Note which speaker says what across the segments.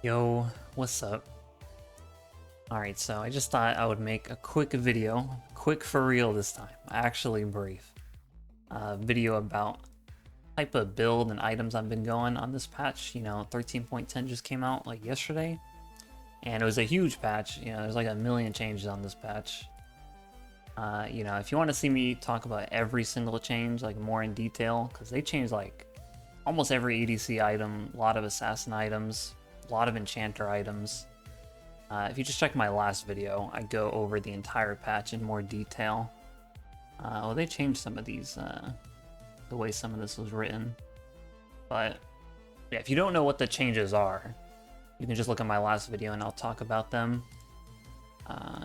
Speaker 1: Yo, what's up? Alright, so I just thought I would make a quick video, quick for real this time, actually brief. Video about type of build and items I've been going on this patch. 13.10 just came out like yesterday, and it was a huge patch. There's like a million changes on this patch. If you want to see me talk about every single change, like more in detail, because they changed like almost every ADC item, a lot of assassin items, a lot of enchanter items. If you just check my last video, I go over the entire patch in more detail. Well, they changed some of these, the way some of this was written. But yeah, if you don't know what the changes are, you can just look at my last video and I'll talk about them,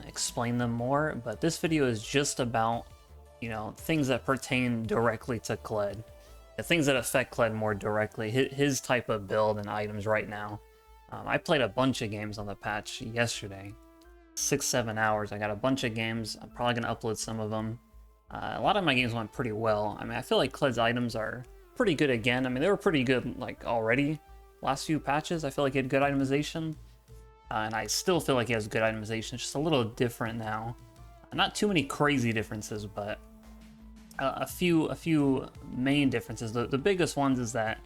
Speaker 1: explain them more. But this video is just about, things that pertain directly to Kled. The things that affect Kled more directly, his type of build and items right now. I played a bunch of games on the patch yesterday, 6-7 hours. I got a bunch of games. I'm probably gonna upload some of them. A lot of my games went pretty well. I feel like Kled's items are pretty good again. They were pretty good like already. Last few patches, I feel like he had good itemization, and I still feel like he has good itemization. It's just a little different now. Not too many crazy differences, but a few main differences. The biggest ones is that,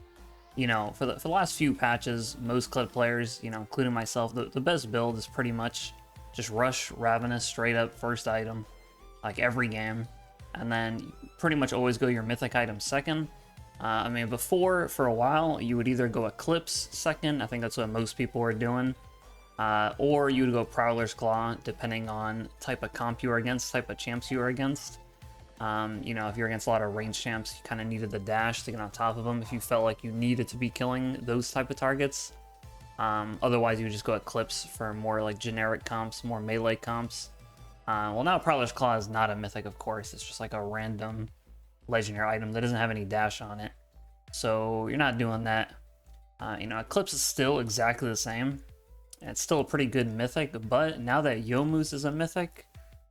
Speaker 1: for the last few patches, most Kled players, including myself, the best build is pretty much just rush Ravenous straight up first item, like every game, and then pretty much always go your mythic item second. Before, for a while, you would either go Eclipse second, I think that's what most people were doing, or you would go Prowler's Claw, depending on type of comp you were against, type of champs you were against. If you're against a lot of ranged champs, you kind of needed the dash to get on top of them if you felt like you needed to be killing those type of targets. Otherwise, you would just go Eclipse for more like generic comps, more melee comps. Well, now Prowler's Claw is not a mythic, of course. It's just like a random legendary item that doesn't have any dash on it. So you're not doing that. Eclipse is still exactly the same. And it's still a pretty good mythic, but now that Youmuu's is a mythic,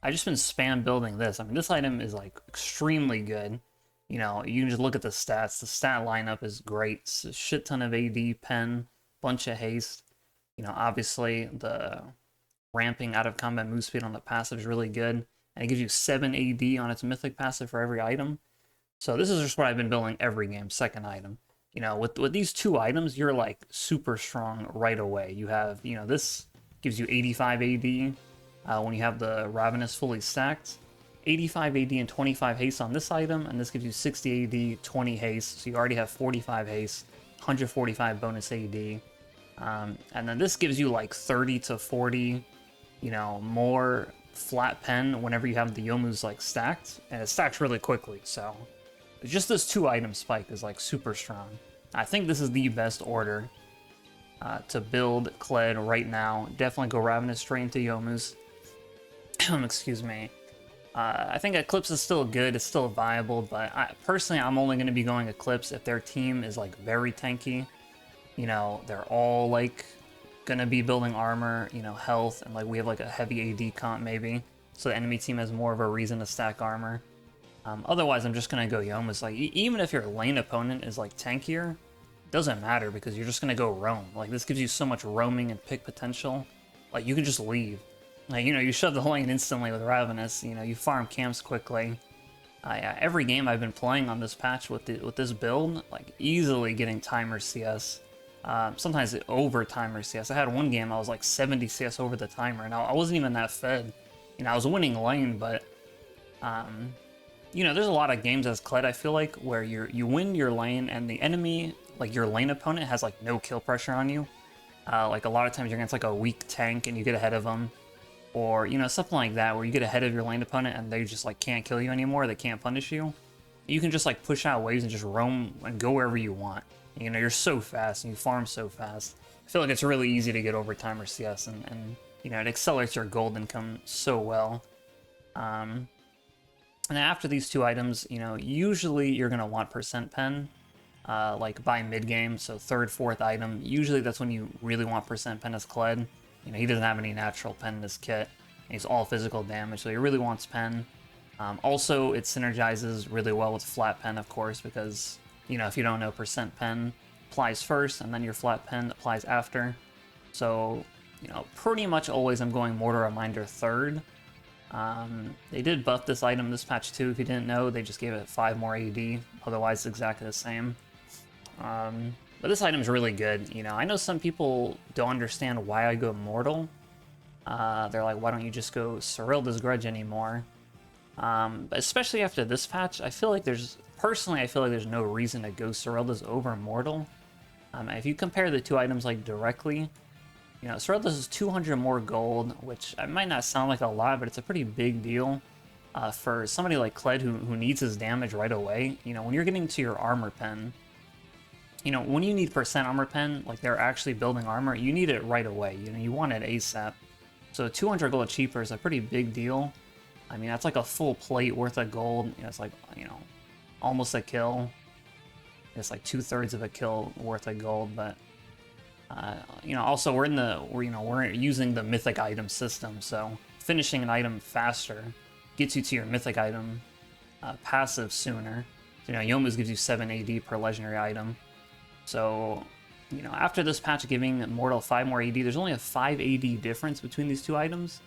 Speaker 1: I've just been spam building this. This item is like extremely good. You can just look at the stats. The stat lineup is great. It's a shit ton of AD, pen, bunch of haste. Obviously the ramping out of combat move speed on the passive is really good. And it gives you 7 AD on its mythic passive for every item. So this is just what I've been building every game, second item. With these two items, you're like super strong right away. You have, this gives you 85 AD. When you have the Ravenous fully stacked, 85 AD and 25 haste on this item, and this gives you 60 AD, 20 haste, so you already have 45 haste, 145 bonus AD, and then this gives you like 30 to 40, more flat pen whenever you have the Youmuu's like stacked, and it stacks really quickly, so just this 2-item spike is like super strong. I think this is the best order to build Kled right now. Definitely go Ravenous straight into Youmuu's. Excuse me. I think Eclipse is still good, it's still viable, but personally, I'm only going to be going Eclipse if their team is like very tanky. They're all like going to be building armor, health, and like we have like a heavy AD comp maybe, so the enemy team has more of a reason to stack armor. Otherwise, I'm just going to go Youmuu's. Like, even if your lane opponent is like tankier, it doesn't matter because you're just going to go roam. Like, this gives you so much roaming and pick potential. Like, you can just leave. Like, you shove the lane instantly with Ravenous, you farm camps quickly. Every game I've been playing on this patch with this build, like, easily getting timer CS. Sometimes over timer CS. I had one game I was like 70 CS over the timer, and I wasn't even that fed. I was winning lane, but, there's a lot of games as Kled, I feel like, where you win your lane, and the enemy, like, your lane opponent has, like, no kill pressure on you. Like, a lot of times you're against, like, a weak tank, and you get ahead of them. Or, something like that, where you get ahead of your lane opponent and they just, like, can't kill you anymore, they can't punish you. You can just, like, push out waves and just roam and go wherever you want. You're so fast and you farm so fast. I feel like it's really easy to get over timer CS, and it accelerates your gold income so well. And after these 2 items, usually you're going to want percent pen, like, by mid-game, so 3rd, 4th item. Usually that's when you really want percent pen as Kled. He doesn't have any natural pen in his kit. He's all physical damage, so he really wants pen. Also, it synergizes really well with flat pen, of course, because, if you don't know, percent pen applies first, and then your flat pen applies after. So, you know, pretty much always I'm going Mortar Reminder third. They did buff this item this patch too, if you didn't know. They just gave it 5 more AD, otherwise it's exactly the same. But this item's really good, you know. I know some people don't understand why I go Mortal. They're like, why don't you just go Cyrilda's Grudge anymore? But especially after this patch, I feel like personally, I feel like there's no reason to go Cyrilda's over Mortal. If you compare the two items like directly, you know, Cyrilda's is 200 more gold, which might not sound like a lot, but it's a pretty big deal for somebody like Kled who needs his damage right away. You know, when you're getting to your armor pen, you know, when you need percent armor pen, like they're actually building armor, you need it right away. You know, you want it ASAP. So 200 gold cheaper is a pretty big deal. I mean, that's like a full plate worth of gold. You know, it's like, you know, almost a kill. It's like 2/3 of a kill worth of gold, but you know, also we're using the mythic item system, so finishing an item faster gets you to your mythic item passive sooner. So, you know, Yomu's gives you 7 AD per legendary item. So, you know, after this patch giving Mortal 5 more AD, there's only a 5 AD difference between these two items.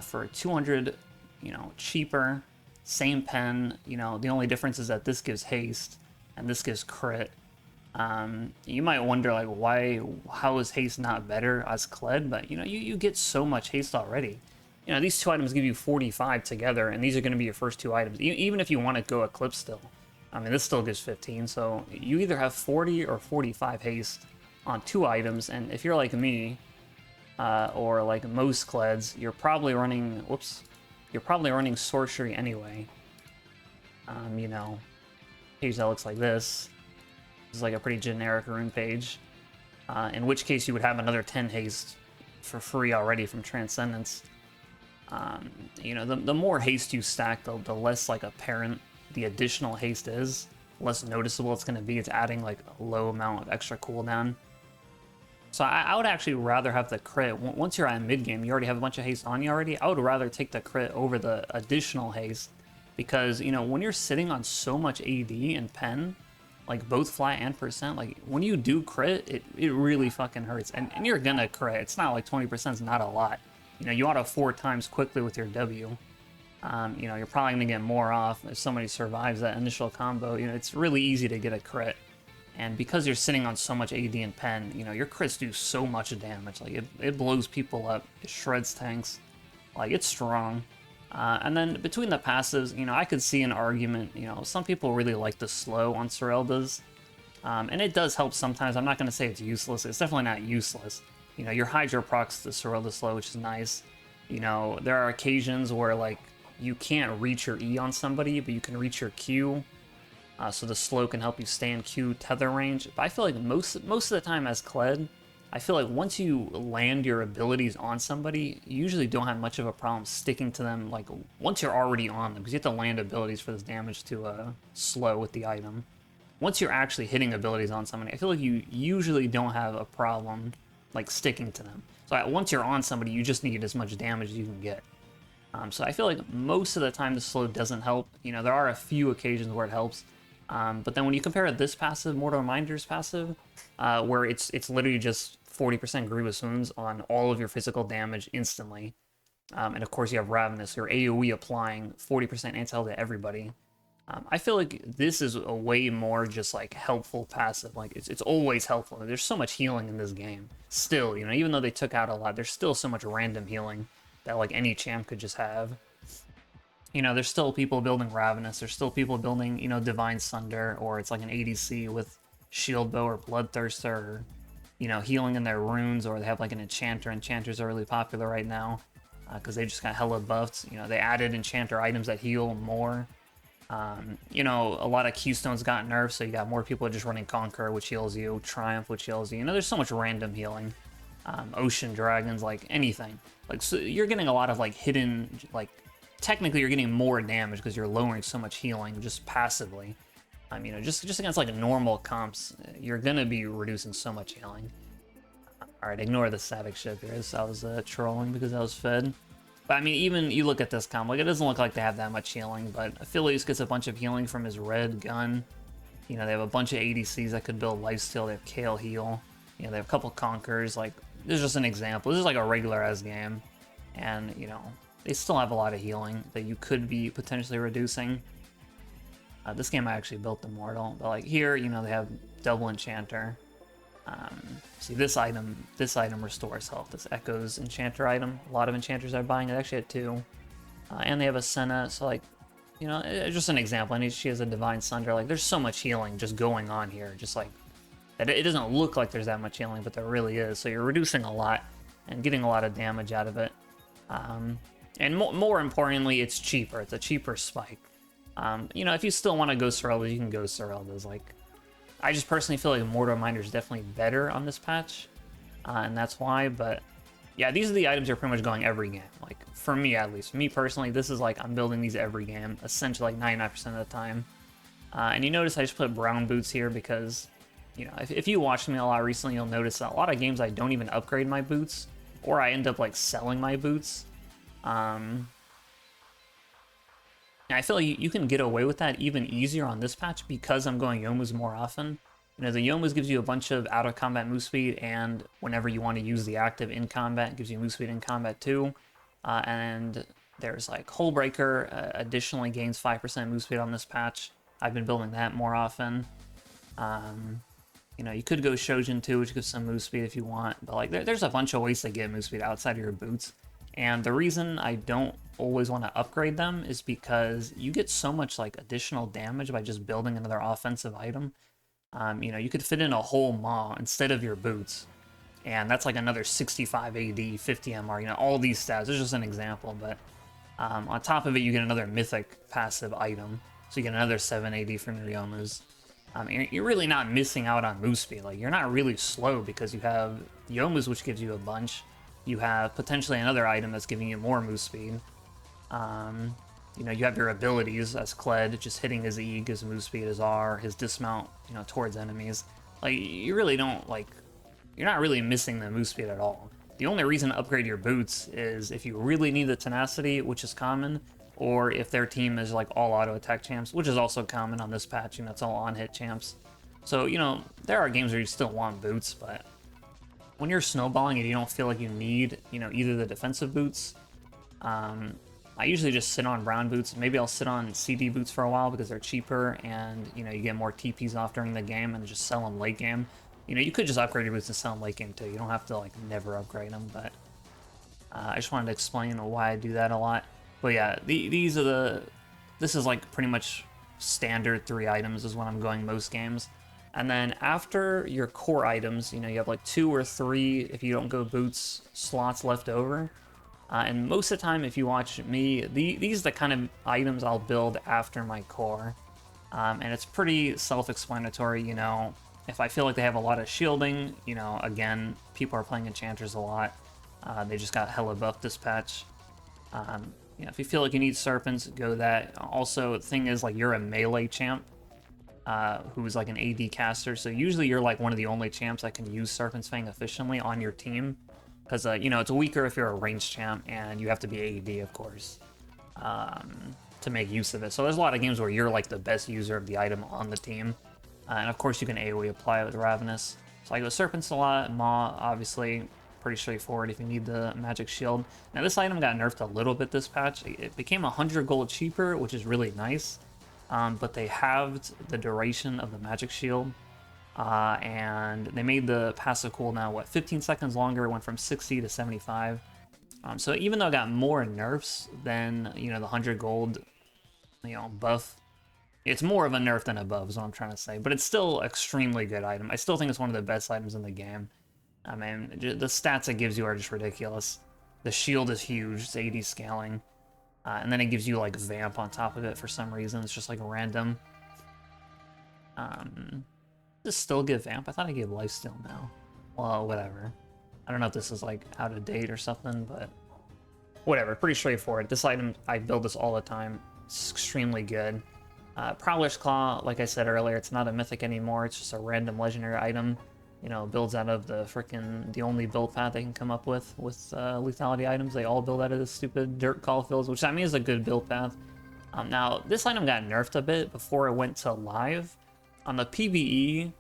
Speaker 1: For 200, you know, cheaper, same pen, you know, the only difference is that this gives haste and this gives crit. You might wonder, like, how is haste not better as Kled? But, you know, you get so much haste already. You know, these two items give you 45 together, and these are going to be your first two items. Even if you want to go Eclipse still. I mean, this still gives 15, so you either have 40 or 45 haste on two items, and if you're like me, or like most Kleds, you're probably running, Sorcery anyway. You know, page that looks like this. This is like a pretty generic rune page, in which case you would have another 10 haste for free already from Transcendence. You know, the more haste you stack, the less like apparent the additional haste is, less noticeable it's going to be. It's adding like a low amount of extra cooldown. So I would actually rather have the crit. Once you're at mid game, you already have a bunch of haste on you already. I would rather take the crit over the additional haste, because, you know, when you're sitting on so much AD and pen, like both flat and percent, like when you do crit, it really fucking hurts. And you're gonna crit. It's not like 20% is not a lot. You know, you auto 4 times quickly with your W. You know, you're probably gonna get more off if somebody survives that initial combo. You know, it's really easy to get a crit. And because you're sitting on so much AD and pen, you know, your crits do so much damage. Like, it blows people up, it shreds tanks. Like, it's strong. And then between the passives, you know, I could see an argument. You know, some people really like the slow on Cyrilda's. And it does help sometimes. I'm not going to say it's useless. It's definitely not useless. You know, your Hydro procs the Cyrilda slow, which is nice. You know, there are occasions where, like, you can't reach your E on somebody, but you can reach your Q. So the slow can help you stay in Q tether range. But I feel like most of the time as Kled, I feel like once you land your abilities on somebody, you usually don't have much of a problem sticking to them, like, once you're already on them, because you have to land abilities for this damage to slow with the item. Once you're actually hitting abilities on somebody, I feel like you usually don't have a problem, like, sticking to them. So once you're on somebody, you just need as much damage as you can get. So I feel like most of the time the slow doesn't help. You know, there are a few occasions where it helps. But then when you compare this passive, Mortal Reminder's passive, where it's literally just 40% Grievous Wounds on all of your physical damage instantly. And of course you have Ravenous, your AoE applying 40% anti-health to everybody. I feel like this is a way more just like helpful passive. Like it's always helpful. There's so much healing in this game. Still, you know, even though they took out a lot, there's still so much random healing that like any champ could just have. You know, there's still people building Ravenous, there's still people building, you know, Divine Sunder, or it's like an ADC with Shield Bow or Bloodthirster, or, you know, healing in their runes, or they have like an Enchanter. Enchanters are really popular right now, because they just got hella buffed. You know, they added Enchanter items that heal more. You know, a lot of Keystones got nerfed, so you got more people just running Conquer, which heals you, Triumph, which heals you. You know, there's so much random healing. Ocean Dragons, like anything. Like, so you're getting a lot of like hidden, like, technically you're getting more damage because you're lowering so much healing just passively. You know, just against like normal comps, you're gonna be reducing so much healing. Alright, ignore the static ship here. I was trolling because I was fed. But I mean, even you look at this comp, like, it doesn't look like they have that much healing, but Aphelios gets a bunch of healing from his red gun. You know, they have a bunch of ADCs that could build lifesteal. They have Kale heal. You know, they have a couple Conquerors. Like, this is just an example. This is like a regular as game, and you know they still have a lot of healing that you could be potentially reducing. This game I actually built Immortal, but like here, you know, they have double enchanter. See this item restores health. This Echoes enchanter item. A lot of enchanters are buying it. Actually at 2, and they have a Senna. So like, you know, it's just an example. And she has a Divine Sunder. Like there's so much healing just going on here. Just like that, it doesn't look like there's that much healing, but there really is. So you're reducing a lot and getting a lot of damage out of it. And more importantly, it's cheaper. It's a cheaper spike. You know, if you still want to go Soreldas, you can go Soreldas. Like, I just personally feel like Mortar Miner is definitely better on this patch, and that's why. But yeah, these are the items you're pretty much going every game. Like, for me at least, me personally, this is like I'm building these every game, essentially like 99% of the time. And you notice I just put brown boots here because, you know, if you watched me a lot recently, you'll notice that a lot of games I don't even upgrade my boots, or I end up like selling my boots. I feel like you can get away with that even easier on this patch because I'm going Youmuu's more often. You know, the Youmuu's gives you a bunch of out-of-combat move speed, and whenever you want to use the active in combat, it gives you move speed in combat too. And there's like Hullbreaker, additionally gains 5% move speed on this patch. I've been building that more often. You know, you could go Shojin too, which gives some move speed if you want, but like there's a bunch of ways to get move speed outside of your boots. And the reason I don't always want to upgrade them is because you get so much like additional damage by just building another offensive item. You know, you could fit in a whole Maw instead of your boots, and that's like another 65 AD, 50 MR, you know, all these stats. It's just an example, but on top of it, you get another mythic passive item, so you get another 7 AD from your Youmuu's. You're really not missing out on move speed. Like, you're not really slow because you have Youmuu's, which gives you a bunch. You have potentially another item that's giving you more move speed. You know, you have your abilities as Kled, just hitting his E gives move speed, his R, his dismount, you know, towards enemies. Like, you really don't, like, you're not really missing the move speed at all. The only reason to upgrade your boots is if you really need the tenacity, which is common, or if their team is like all auto attack champs, which is also common on this patch, you know, it's all on hit champs. So, you know, there are games where you still want boots, but when you're snowballing and you don't feel like you need, you know, either the defensive boots, I usually just sit on brown boots. Maybe I'll sit on CD boots for a while because they're cheaper and, you know, you get more TPs off during the game and just sell them late game. You know, you could just upgrade your boots and sell them late game too. You don't have to, like, never upgrade them, but I just wanted to explain why I do that a lot. But yeah, these are this is like pretty much standard 3 items is what I'm going most games. And then after your core items, you know, you have like 2 or 3, if you don't go boots, slots left over. And most of the time, if you watch me, these are the kind of items I'll build after my core. And it's pretty self-explanatory, you know. If I feel like they have a lot of shielding, you know, again, people are playing enchanters a lot. They just got hella buffed this patch. You know, if you feel like you need serpents, go that. Also, the thing is, like, you're a melee champ. Who's like an AD caster, so usually you're like one of the only champs that can use Serpent's Fang efficiently on your team, because you know, it's weaker if you're a ranged champ, and you have to be AD, of course, to make use of it. So there's a lot of games where you're like the best user of the item on the team, and of course you can AoE apply it with Ravenous. So I go Serpents a lot, Maw, obviously, pretty straightforward if you need the magic shield. Now this item got nerfed a little bit this patch. It became 100 gold cheaper, which is really nice. But they halved the duration of the magic shield, and they made the passive cooldown, what, 15 seconds longer. It went from 60 to 75. So even though it got more nerfs than, you know, the 100 gold, you know, buff, it's more of a nerf than a buff is what I'm trying to say. But it's still extremely good item. I still think it's one of the best items in the game. I mean, the stats it gives you are just ridiculous. The shield is huge, it's AD scaling. And then it gives you like Vamp on top of it for some reason. It's just like random. Does still give Vamp? I thought I gave Lifesteal now. Well, whatever. I don't know if this is like out of date or something, but whatever. Pretty straightforward. This item, I build this all the time. It's extremely good. Prowler's Claw, like I said earlier, it's not a mythic anymore. It's just a random legendary item. You know, builds out of the only build path they can come up with lethality items. They all build out of this stupid dirt call fields, which I mean is a good build path. Now, this item got nerfed a bit before it went to live. On the PvE,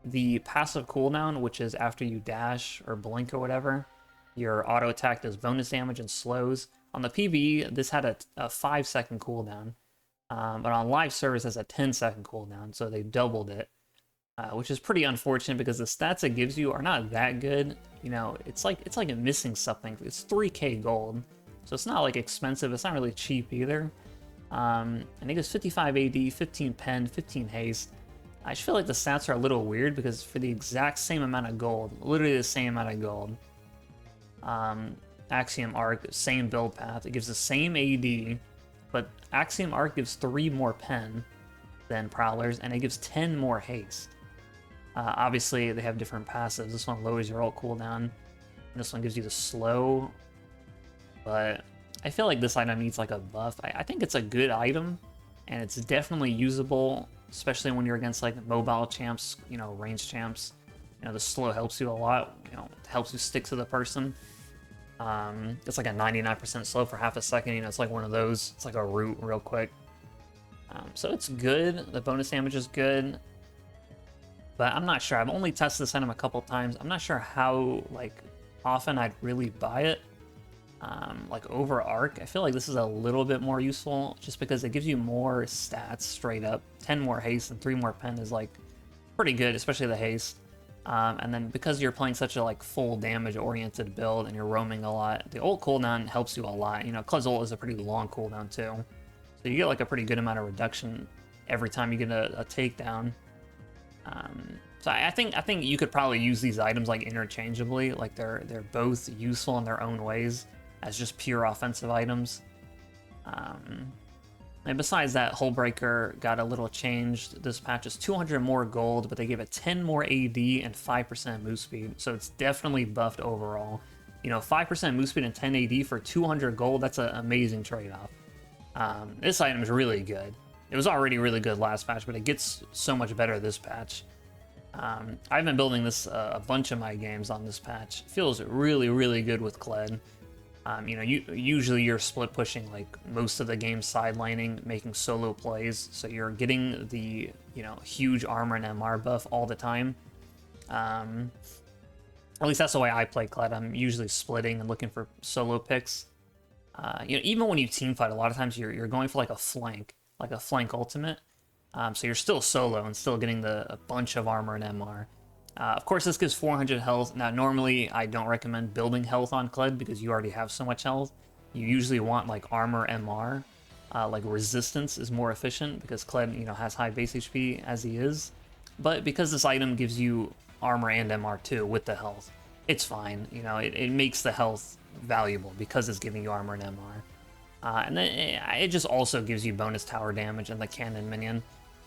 Speaker 1: the passive cooldown, which is after you dash or blink or whatever, your auto attack does bonus damage and slows. On the PvE, this had a 5-second cooldown, but on live service, it's a 10-second cooldown, so they doubled it, which is pretty unfortunate because the stats it gives you are not that good. You know, it's like missing something. It's 3k gold, so it's not like expensive. It's not really cheap either. And it gives 55 AD, 15 pen, 15 haste. I just feel like the stats are a little weird because for the exact same amount of gold, literally the same amount of gold, Axiom Arc, same build path, it gives the same AD, but Axiom Arc gives 3 more pen than Prowlers, and it gives 10 more haste. Obviously, they have different passives. This one lowers your ult cooldown, and this one gives you the slow, but I feel like this item needs like a buff. I think it's a good item, and it's definitely usable, especially when you're against like mobile champs, you know, range champs. You know, the slow helps you a lot. You know, it helps you stick to the person. It's like a 99% slow for half a second. You know, it's like one of those. It's like a root real quick. So it's good. The bonus damage is good, but I'm not sure. I've only tested this item a couple times. I'm not sure how like often I'd really buy it. Like over Arc, I feel like this is a little bit more useful just because it gives you more stats straight up. 10 more haste and 3 more pen is like pretty good, especially the haste. And then because you're playing such a like full damage oriented build and you're roaming a lot, the ult cooldown helps you a lot. You know, Kled's ult is a pretty long cooldown too, so you get like a pretty good amount of reduction every time you get a takedown. So I think you could probably use these items like interchangeably. Like they're both useful in their own ways as just pure offensive items. And besides that, Hullbreaker got a little changed. This patch is 200 more gold, but they gave it 10 more AD and 5% move speed, so it's definitely buffed overall. You know, 5% move speed and 10 AD for 200 gold, that's an amazing trade-off. This item is really good. It was already really good last patch, but it gets so much better this patch. I've been building this a bunch of my games on this patch. It feels really, really good with Kled. You know, usually you're split pushing like most of the game, sidelining, making solo plays, so you're getting the, you know, huge armor and MR buff all the time. At least that's the way I play Kled. I'm usually splitting and looking for solo picks. You know, even when you team fight, a lot of times you're going for like a flank ultimate. So you're still solo and still getting a bunch of armor and MR. Of course, this gives 400 health. Now, normally, I don't recommend building health on Kled because you already have so much health. You usually want, like, armor MR. Like, resistance is more efficient because Kled, you know, has high base HP as he is. But because this item gives you armor and MR, too, with the health, it's fine. You know, it makes the health valuable because it's giving you armor and MR. And then it just also gives you bonus tower damage and the cannon minion.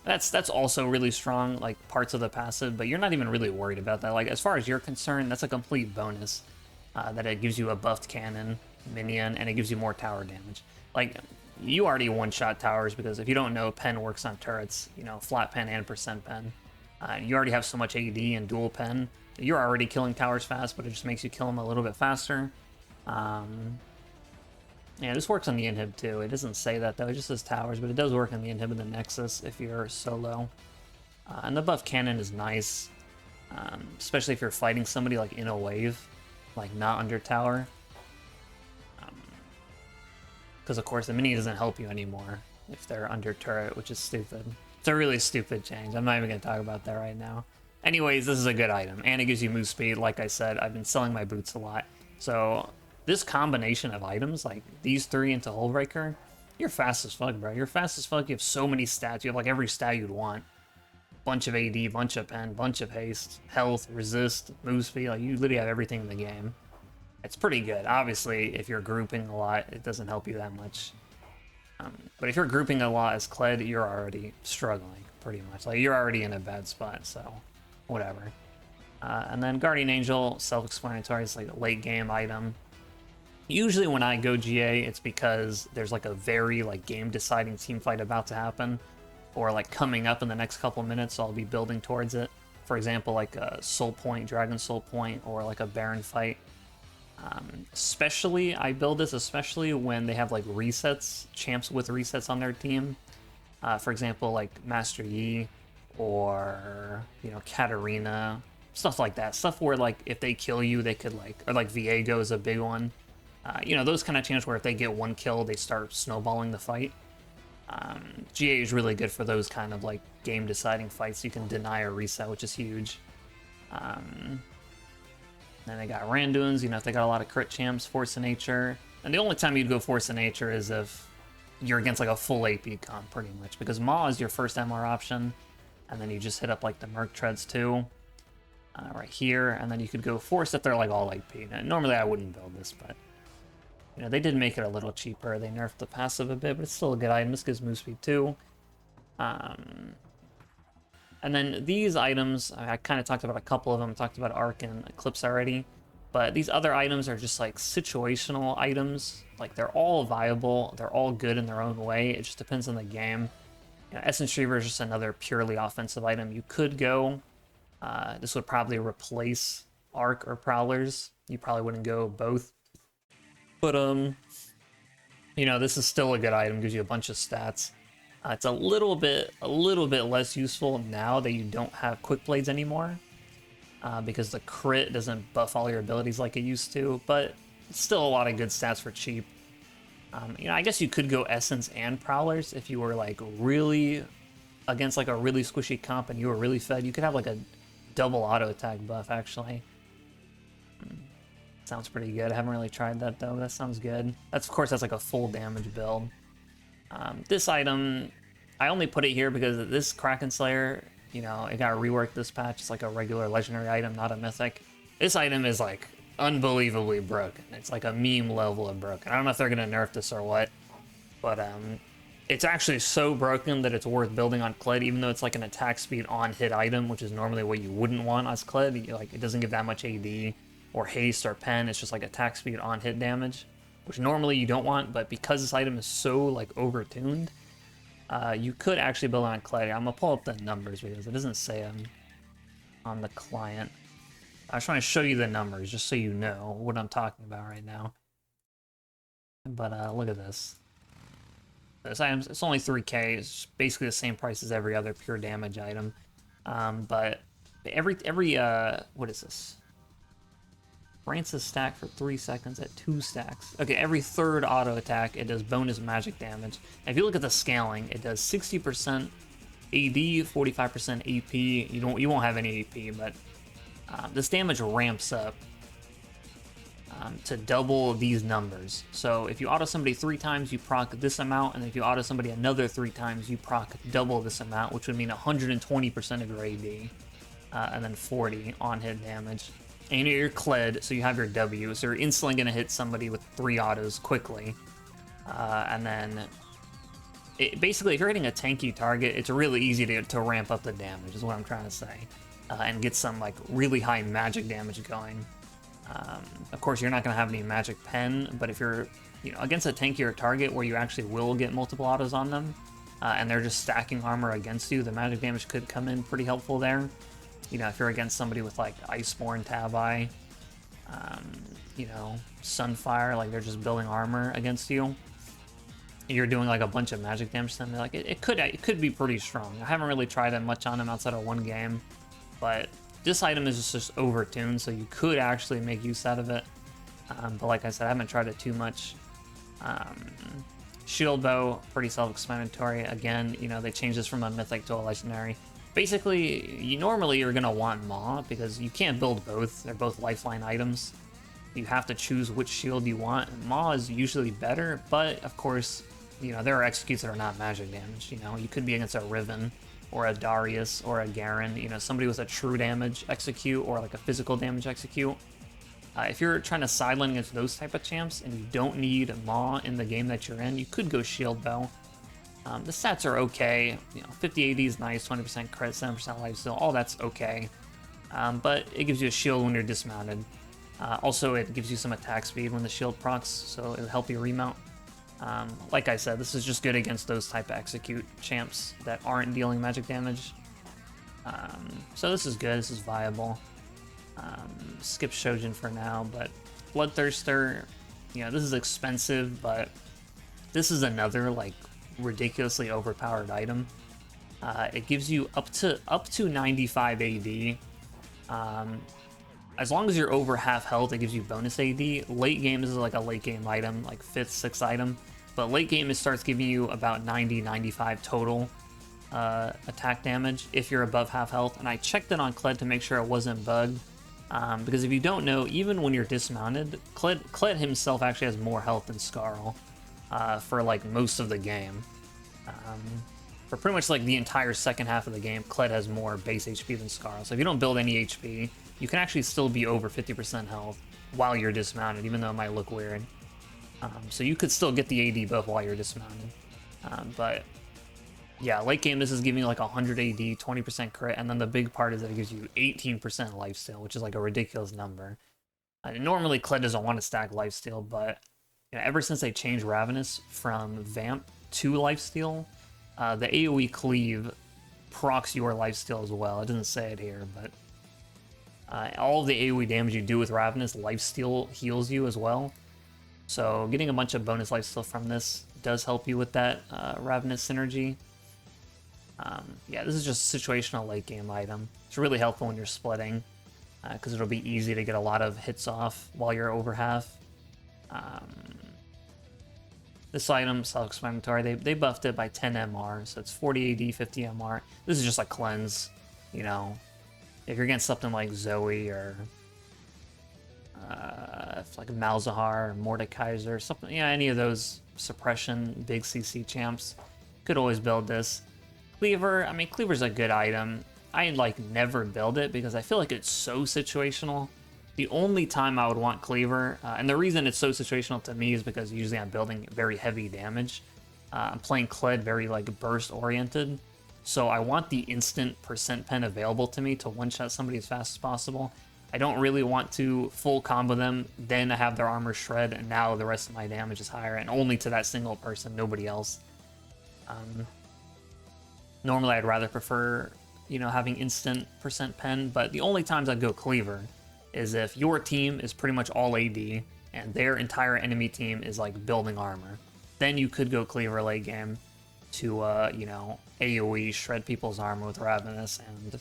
Speaker 1: That's also really strong, like, parts of the passive, but you're not even really worried about that. Like, as far as you're concerned, that's a complete bonus, that it gives you a buffed cannon minion, and it gives you more tower damage. Like, you already one-shot towers, because if you don't know, pen works on turrets, you know, flat pen and percent pen. You already have so much AD and dual pen. You're already killing towers fast, but it just makes you kill them a little bit faster. Yeah, this works on the inhib too. It doesn't say that though, it just says towers, but it does work on the inhib and the nexus if you're solo. And the buff cannon is nice, especially if you're fighting somebody like in a wave, like not under tower. Because of course the mini doesn't help you anymore if they're under turret, which is stupid. It's a really stupid change. I'm not even going to talk about that right now. Anyways, this is a good item, and it gives you move speed. Like I said, I've been selling my boots a lot, so this combination of items, like these 3 into Hullbreaker, you're fast as fuck, bro. You're fast as fuck. You have so many stats. You have like every stat you'd want. Bunch of AD, bunch of pen, bunch of haste, health, resist, move speed. Like, you literally have everything in the game. It's pretty good. Obviously, if you're grouping a lot, it doesn't help you that much. But if you're grouping a lot as Kled, you're already struggling, pretty much. Like, you're already in a bad spot, so whatever. And then Guardian Angel, self-explanatory. It's like a late game item. Usually when I go GA, it's because there's like a very like game-deciding team fight about to happen, or like coming up in the next couple minutes, so I'll be building towards it. For example, like a Soul Point, Dragon Soul Point, or like a Baron fight. Especially, I build this especially when they have like resets, champs with resets on their team. For example, like Master Yi or, you know, Katarina, stuff like that. Stuff where, like, if they kill you, they could, like, or like Viego is a big one. You know, those kind of champs where if they get one kill, they start snowballing the fight. GA is really good for those kind of, like, game-deciding fights. You can deny a reset, which is huge. Then they got Randuins, you know, if they got a lot of crit champs, Force of Nature. And the only time you'd go Force of Nature is if you're against, like, a full AP comp, pretty much. Because Maw is your first MR option, and then you just hit up, like, the Merc Treads, too. Right here, and then you could go Force if they're, like, all AP. Now, normally I wouldn't build this, but... You know, they did make it a little cheaper. They nerfed the passive a bit, but it's still a good item. This gives move speed, too. And then these items, I kind of talked about a couple of them. I talked about Arc and Eclipse already. But these other items are just like situational items. Like they're all viable. They're all good in their own way. It just depends on the game. You know, Essence Reaver is just another purely offensive item. You could go. This would probably replace Arc or Prowlers. You probably wouldn't go both. But, you know, this is still a good item. Gives you a bunch of stats. It's a little bit less useful now that you don't have Quick Blades anymore, because the crit doesn't buff all your abilities like it used to, but it's still a lot of good stats for cheap. You know, I guess you could go Essence and Prowlers if you were, like, really against, like, a really squishy comp and you were really fed. You could have, like, a double auto attack buff, actually. Sounds pretty good. I haven't really tried that, though. That sounds good. Of course, that's, like, a full damage build. This item, I only put it here because this Kraken Slayer, you know, it got reworked this patch. It's like a regular legendary item, not a mythic. This item is, like, unbelievably broken. It's like a meme level of broken. I don't know if they're going to nerf this or what, but it's actually so broken that it's worth building on Kled, even though it's like an attack speed on hit item, which is normally what you wouldn't want as Kled. Like, it doesn't give that much AD or haste or pen. It's just like attack speed on hit damage, which normally you don't want, but because this item is so, like, overtuned, you could actually build on Kled. I'm gonna pull up the numbers because it doesn't say them on the client. I was trying to show you the numbers just so you know what I'm talking about right now. But look at this. This item, it's only 3k. It's basically the same price as every other pure damage item. But every what is this? Grants a stack for 3 seconds at 2 stacks. Okay, every third auto attack, it does bonus magic damage. And if you look at the scaling, it does 60% AD, 45% AP. You won't have any AP, but this damage ramps up to double these numbers. So if you auto somebody 3 times, you proc this amount, and if you auto somebody another 3 times, you proc double this amount, which would mean 120% of your AD, and then 40 on hit damage. And you're Kled, so you have your W, so you're instantly going to hit somebody with 3 autos quickly. And then, basically, if you're hitting a tanky target, it's really easy to ramp up the damage, is what I'm trying to say. And get some, like, really high magic damage going. Of course, you're not going to have any magic pen, but if you're, you know, against a tankier target where you actually will get multiple autos on them, and they're just stacking armor against you, the magic damage could come in pretty helpful there. You know, if you're against somebody with, like, Iceborne Tabi, you know, Sunfire, like, they're just building armor against you, you're doing, like, a bunch of magic damage to them, like, it could be pretty strong. I haven't really tried that much on them outside of one game, but this item is just overtuned, so you could actually make use out of it. But like I said, I haven't tried it too much. Shield Bow, pretty self-explanatory. Again, you know, they changed this from a mythic to a legendary. Basically, normally you're going to want Maw, because you can't build both. They're both lifeline items. You have to choose which shield you want. Maw is usually better, but of course, you know, there are executes that are not magic damage. You know, you could be against a Riven, or a Darius, or a Garen, you know, somebody with a true damage execute, or like a physical damage execute. If you're trying to sideline against those type of champs, and you don't need Maw in the game that you're in, you could go Shield Bow. The stats are okay, you know, 50 AD is nice, 20% crit, 7% lifesteal, all that's okay. But it gives you a shield when you're dismounted. Also, it gives you some attack speed when the shield procs, so it'll help you remount. Like I said, this is just good against those type of execute champs that aren't dealing magic damage. So this is good, this is viable. Skip Shojin for now, but Bloodthirster, you know, this is expensive, but this is another, like, ridiculously overpowered item. It gives you up to 95 AD. As long as you're over half health, it gives you bonus AD. Late game is like a late game item, like 5th, 6th item. But late game, it starts giving you about 90, 95 total attack damage if you're above half health. And I checked it on Kled to make sure it wasn't bugged. Because if you don't know, even when you're dismounted, Kled himself actually has more health than Skarl for like most of the game. For pretty much like the entire second half of the game, Kled has more base HP than Skarl. So if you don't build any HP, you can actually still be over 50% health while you're dismounted, even though it might look weird. So you could still get the AD buff while you're dismounted. But yeah, late game, this is giving you like 100 AD, 20% crit, and then the big part is that it gives you 18% lifesteal, which is like a ridiculous number. Normally, Kled doesn't want to stack lifesteal, but ever since they changed Ravenous from Vamp to lifesteal, the AoE cleave procs your lifesteal as well. It doesn't say it here, but all of the AoE damage you do with Ravenous, lifesteal heals you as well. So getting a bunch of bonus lifesteal from this does help you with that Ravenous synergy. Yeah, this is just a situational late game item. It's really helpful when you're splitting, because it'll be easy to get a lot of hits off while you're over half. This item, self-explanatory, they buffed it by 10 MR, so it's 40 AD, 50 MR. This is just like cleanse, you know. If you're against something like Zoe or like Malzahar or Mordekaiser or something, yeah, any of those suppression big CC champs, could always build this. Cleaver, I mean, Cleaver's a good item. I like never build it because I feel like it's so situational. The only time I would want Cleaver, and the reason it's so situational to me is because usually I'm building very heavy damage. I'm playing Kled very like burst oriented, so I want the instant percent pen available to me to one-shot somebody as fast as possible. I don't really want to full combo them, then have their armor shred, and now the rest of my damage is higher, and only to that single person, nobody else. Normally, I'd rather prefer, having instant percent pen, but the only times I'd go Cleaver is if your team is pretty much all AD, and their entire enemy team is, like, building armor. Then you could go Cleaver late game to, AoE, shred people's armor with Ravenous, and,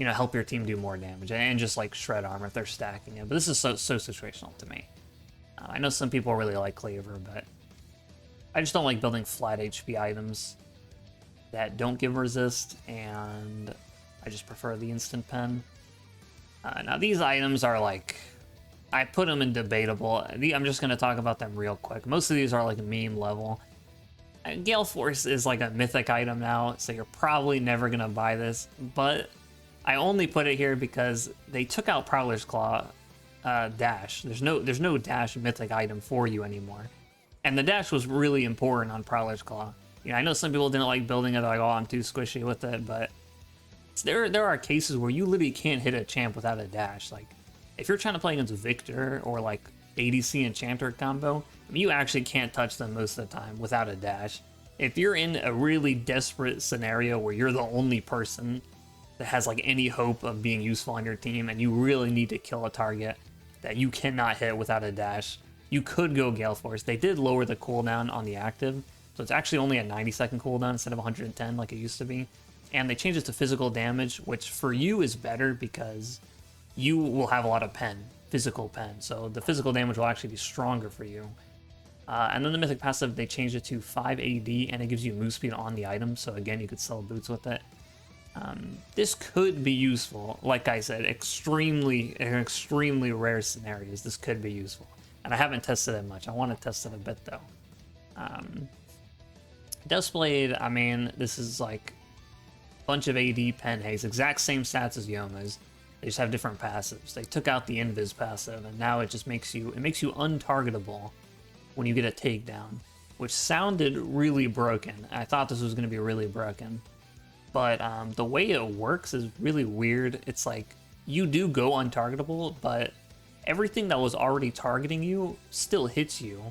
Speaker 1: help your team do more damage, and just, like, shred armor if they're stacking it. But this is so situational to me. I know some people really like Cleaver, but I just don't like building flat HP items that don't give resist, and I just prefer the instant pen. Now these items are like, I put them in debatable. I'm just going to talk about them real quick. Most of these are like meme level. Gale Force is like a mythic item now, so you're probably never going to buy this, but I only put it here because they took out Prowler's Claw dash. There's no dash mythic item for you anymore. And the dash was really important on Prowler's Claw. I know some people didn't like building it, like, oh, I'm too squishy with it, but there are cases where you literally can't hit a champ without a dash. Like, if you're trying to play against Victor or, like, ADC Enchanter combo, you actually can't touch them most of the time without a dash. If you're in a really desperate scenario where you're the only person that has, like, any hope of being useful on your team, and you really need to kill a target that you cannot hit without a dash, you could go Gale Force. They did lower the cooldown on the active, so it's actually only a 90-second cooldown instead of 110 like it used to be. And they changed it to physical damage, which for you is better because you will have a lot of physical pen. So the physical damage will actually be stronger for you. And then the mythic passive, they changed it to 5 AD, and it gives you move speed on the item. So again, you could sell boots with it. This could be useful. Like I said, in extremely rare scenarios, this could be useful. And I haven't tested it much. I want to test it a bit though. Duskblade, I mean, this is like a bunch of AD pen haze, exact same stats as Yoma's. They just have different passives. They took out the invis passive, and now it just makes you untargetable when you get a takedown, which sounded really broken. I thought this was going to be really broken, but the way it works is really weird. It's like you do go untargetable, but everything that was already targeting you still hits you,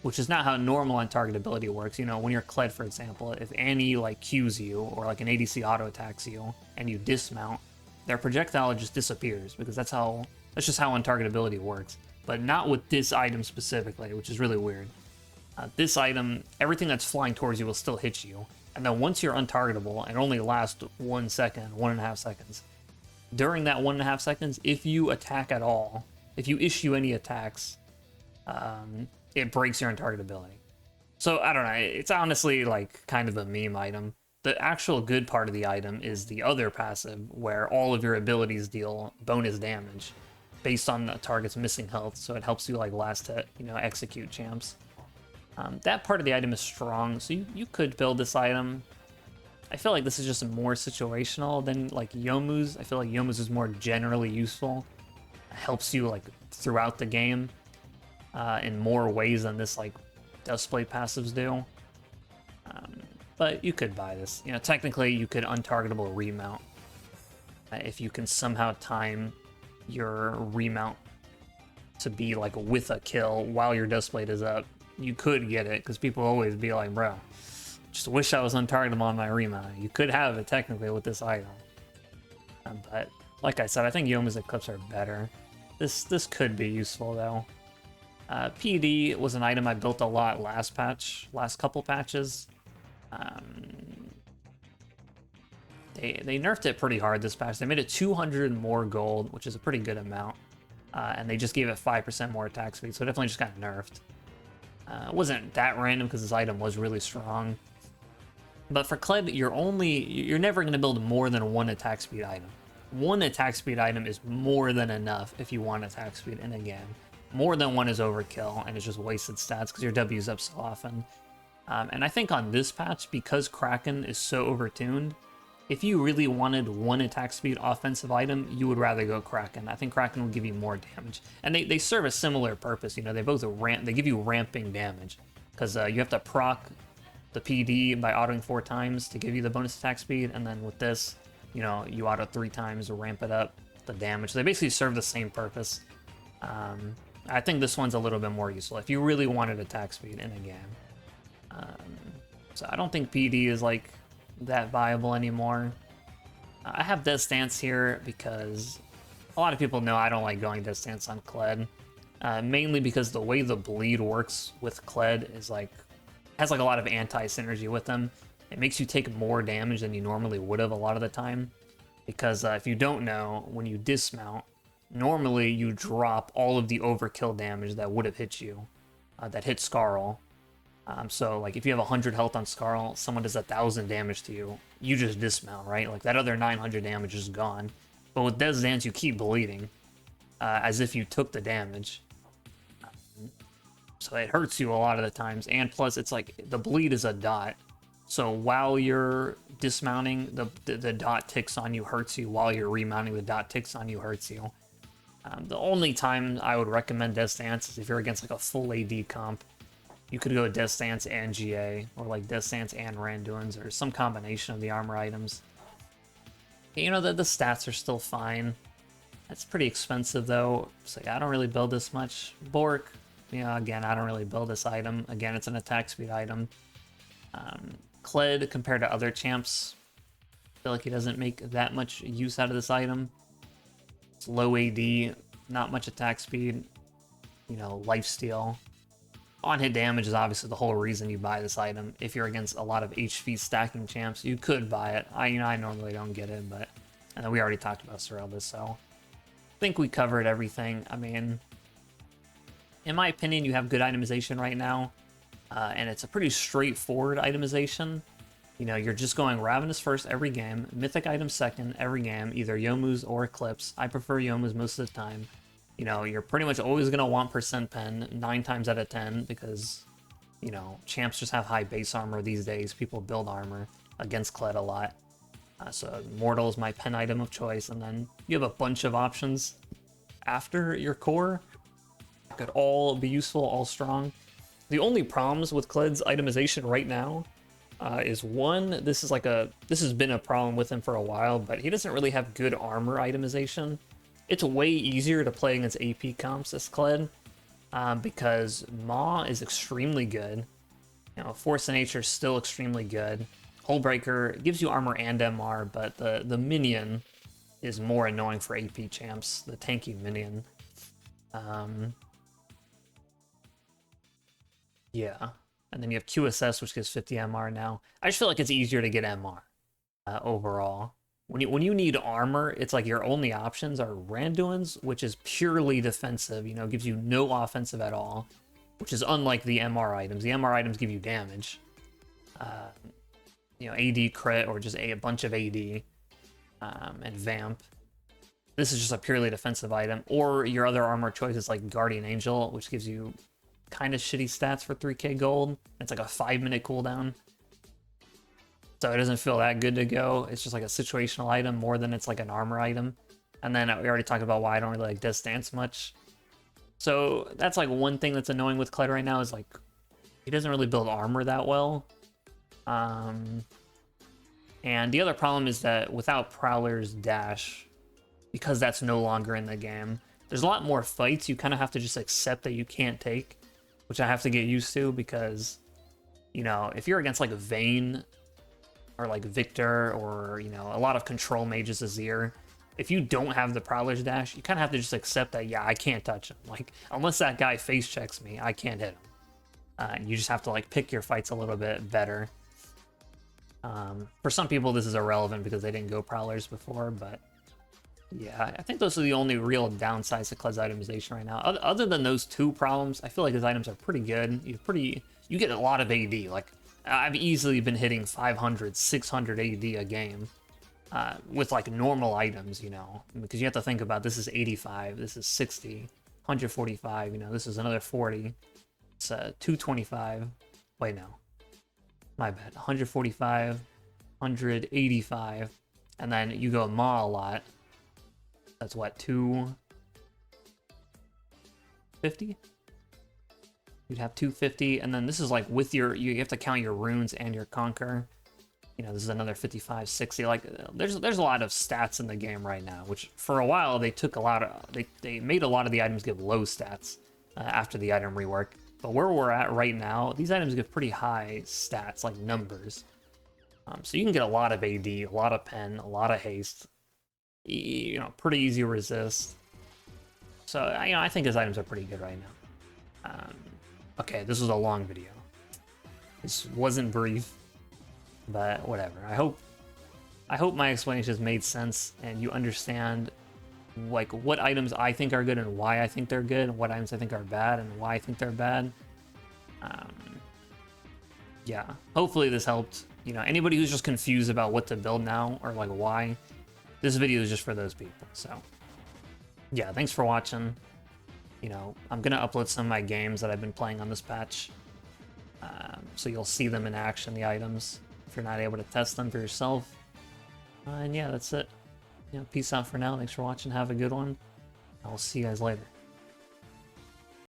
Speaker 1: which is not how normal untargetability works. When you're Kled, for example, if Annie like Qs you or like an ADC auto attacks you and you dismount, their projectile just disappears because that's just how untargetability works. But not with this item specifically, which is really weird. This item, everything that's flying towards you will still hit you, And then once you're untargetable, and only lasts 1 second, 1.5 seconds. During that 1.5 seconds, if you attack at all, if you issue any attacks, it breaks your untargetability. So I don't know. It's honestly like kind of a meme item. The actual good part of the item is the other passive, where all of your abilities deal bonus damage based on the target's missing health. So it helps you like last hit, execute champs. That part of the item is strong, so you could build this item. I feel like this is just more situational than like Youmuu's. I feel like Youmuu's is more generally useful. It helps you like throughout the game in more ways than this like Dustblade passives do. But you could buy this. Technically you could untargetable remount if you can somehow time your remount to be like with a kill while your Dustblade is up. You could get it, because people always be like, bro, just wish I was untargetable on my remount. You could have it technically with this item. But like I said, I think Youmuu's Eclipse are better. This could be useful though. PD was an item I built a lot last couple patches. They nerfed it pretty hard this patch. They made it 200 more gold, which is a pretty good amount. And they just gave it 5% more attack speed, so it definitely just got nerfed. It wasn't that random because this item was really strong. But for Kled, you're never going to build more than one attack speed item. One attack speed item is more than enough if you want attack speed in a game. More than one is overkill, and it's just wasted stats because your W's up so often. And I think on this patch, because Kraken is so overtuned, if you really wanted one attack speed offensive item, you would rather go Kraken. I think Kraken will give you more damage. And they serve a similar purpose, they both they give you ramping damage. Because you have to proc the PD by autoing 4 times to give you the bonus attack speed, and then with this, you auto 3 times to ramp it up, the damage. They basically serve the same purpose. I think this one's a little bit more useful if you really wanted attack speed in a game. So I don't think PD is like that viable anymore. I have Death Stance here because a lot of people know I don't like going Death Stance on Kled. Mainly because the way the bleed works with Kled is like has like a lot of anti-synergy with them. It makes you take more damage than you normally would have a lot of the time. Because if you don't know, when you dismount, normally you drop all of the overkill damage that would have hit you, that hit Scarl. So like if you have 100 health on Scarl, someone does 1,000 damage to you, you just dismount, right? Like that other 900 damage is gone. But with Death Dance, you keep bleeding, as if you took the damage. So it hurts you a lot of the times, and plus it's like the bleed is a dot. So while you're dismounting, the dot ticks on you, hurts you. While you're remounting, the dot ticks on you, hurts you. The only time I would recommend Death Stance is if you're against like a full AD comp. You could go Death Stance and GA, or like Death Stance and Randuin's, or some combination of the armor items. The stats are still fine. It's pretty expensive though, so yeah, I don't really build this much. Bork, again, I don't really build this item. Again, it's an attack speed item. Kled, compared to other champs, I feel like he doesn't make that much use out of this item. It's low AD, not much attack speed, lifesteal. On-hit damage is obviously the whole reason you buy this item. If you're against a lot of HP stacking champs, you could buy it. I normally don't get it, but and then we already talked about Cerebus, so I think we covered everything. I mean, in my opinion, you have good itemization right now, and it's a pretty straightforward itemization. You're just going Ravenous first every game, Mythic item second every game, either Youmuu's or Eclipse. I prefer Youmuu's most of the time. You're pretty much always going to want percent pen 9 times out of 10 because, champs just have high base armor these days. People build armor against Kled a lot. So Mortal is my pen item of choice, and then you have a bunch of options after your core. Could all be useful, all strong. The only problems with Kled's itemization right now is one, this has been a problem with him for a while, but he doesn't really have good armor itemization. It's way easier to play against AP comps as Kled, because Maw is extremely good. Force of Nature is still extremely good. Hullbreaker gives you armor and MR, but the minion is more annoying for AP champs, the tanky minion. Yeah. And then you have QSS, which gives 50 MR now. I just feel like it's easier to get MR overall. When you need armor, it's like your only options are Randuin's, which is purely defensive, you know, gives you no offensive at all, which is unlike the MR items. The MR items give you damage. You know, AD crit or just a bunch of AD and Vamp. This is just a purely defensive item. Or your other armor choice is like Guardian Angel, which gives you kind of shitty stats for 3k gold. It's like a 5-minute cooldown. So it doesn't feel that good to go. It's just like a situational item more than it's like an armor item. And then we already talked about why I don't really like Death Dance much. So that's like one thing that's annoying with Kled right now is like he doesn't really build armor that well. And the other problem is that without Prowler's dash, because that's no longer in the game, there's a lot more fights you kind of have to just accept that you can't take, which I have to get used to because, you know, if you're against like a Vayne or like Victor or, you know, a lot of control mages Azir, if you don't have the Prowler's dash, you kind of have to just accept that, yeah, I can't touch him. Like, unless that guy face checks me, I can't hit him. You just have to like pick your fights a little bit better. For some people, this is irrelevant because they didn't go Prowlers before, but yeah, I think those are the only real downsides to Kled's itemization right now. Other than those two problems, I feel like his items are pretty good. You get a lot of AD. Like, I've easily been hitting 500, 600 AD a game with like normal items, you know, because you have to think about this is 85, this is 60, 145, you know, this is another 40. It's 225. Wait, no. My bad. 145, 185, and then you go Maw a lot. That's what, 250? You'd have 250, and then this is like with your, you have to count your runes and your conquer. You know, this is another 55, 60. Like, there's a lot of stats in the game right now, which for a while they took a lot of, they made a lot of the items give low stats after the item rework. But where we're at right now, these items give pretty high stats, like numbers. So you can get a lot of AD, a lot of pen, a lot of haste. You know, pretty easy resist. So, you know, I think his items are pretty good right now. Okay, this was a long video. This wasn't brief, but whatever. I hope my explanations made sense and you understand like what items I think are good and why I think they're good, and what items I think are bad and why I think they're bad. Yeah, hopefully this helped. You know, anybody who's just confused about what to build now or like why, this video is just for those people. So yeah, thanks for watching. You know, I'm gonna upload some of my games that I've been playing on this patch, so you'll see them in action, the items, if you're not able to test them for yourself. And yeah, that's it. You know, peace out for now. Thanks for watching. Have a good one. I'll see you guys later.